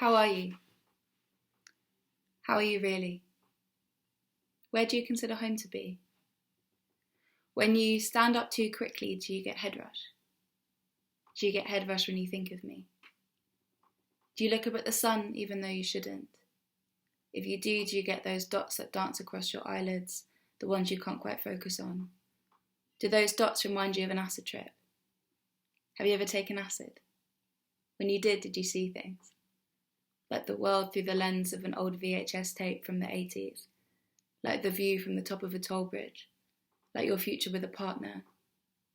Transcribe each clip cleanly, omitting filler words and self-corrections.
How are you? How are you really? Where do you consider home to be? When you stand up too quickly, do you get head rush? Do you get head rush when you think of me? Do you look up at the sun even though you shouldn't? If you do you get those dots that dance across your eyelids, the ones you can't quite focus on? Do those dots remind you of an acid trip? Have you ever taken acid? When you did you see things? Like the world through the lens of an old VHS tape from the 80s, like the view from the top of a toll bridge, like your future with a partner.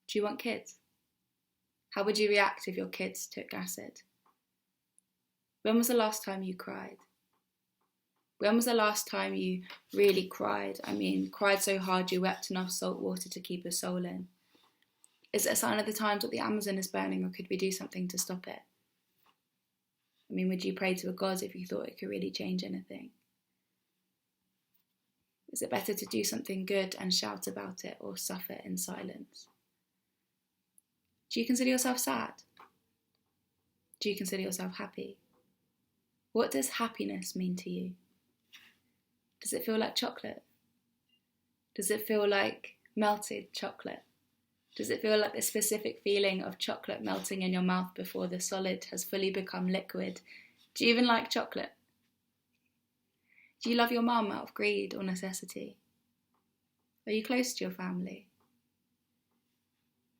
Do you want kids? How would you react if your kids took acid? When was the last time you cried? When was the last time you really cried? I mean, cried so hard you wept enough salt water to keep a soul in. Is it a sign of the times that the Amazon is burning, or could we do something to stop it? I mean, would you pray to a god if you thought it could really change anything? Is it better to do something good and shout about it, or suffer in silence? Do you consider yourself sad? Do you consider yourself happy? What does happiness mean to you? Does it feel like chocolate? Does it feel like melted chocolate? Does it feel like the specific feeling of chocolate melting in your mouth before the solid has fully become liquid? Do you even like chocolate? Do you love your mum out of greed or necessity? Are you close to your family?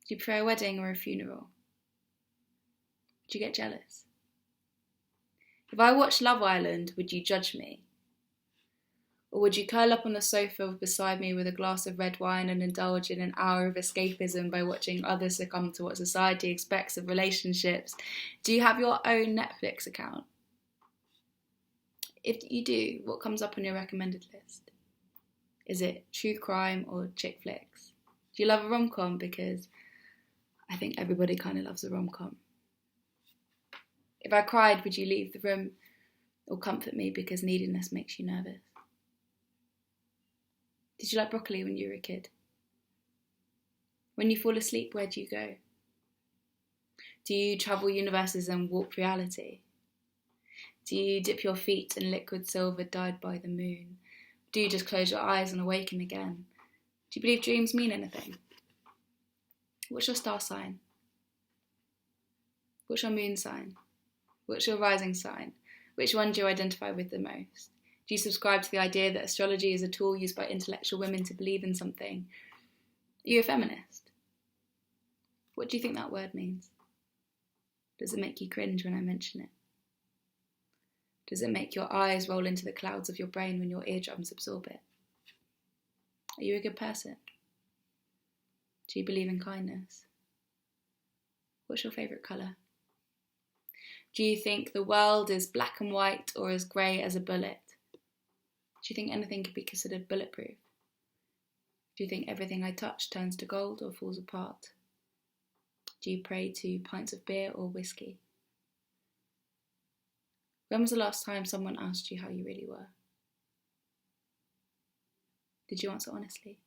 Do you prefer a wedding or a funeral? Do you get jealous? If I watched Love Island, would you judge me? Or would you curl up on the sofa beside me with a glass of red wine and indulge in an hour of escapism by watching others succumb to what society expects of relationships? Do you have your own Netflix account? If you do, what comes up on your recommended list? Is it true crime or chick flicks? Do you love a rom-com? Because I think everybody kind of loves a rom-com. If I cried, would you leave the room or comfort me because neediness makes you nervous? Did you like broccoli when you were a kid? When you fall asleep, where do you go? Do you travel universes and warp reality? Do you dip your feet in liquid silver dyed by the moon? Do you just close your eyes and awaken again? Do you believe dreams mean anything? What's your star sign? What's your moon sign? What's your rising sign? Which one do you identify with the most? Do you subscribe to the idea that astrology is a tool used by intellectual women to believe in something? Are you a feminist? What do you think that word means? Does it make you cringe when I mention it? Does it make your eyes roll into the clouds of your brain when your eardrums absorb it? Are you a good person? Do you believe in kindness? What's your favourite colour? Do you think the world is black and white or as grey as a bullet? Do you think anything could be considered bulletproof? Do you think everything I touch turns to gold or falls apart? Do you pray to pints of beer or whiskey? When was the last time someone asked you how you really were? Did you answer honestly?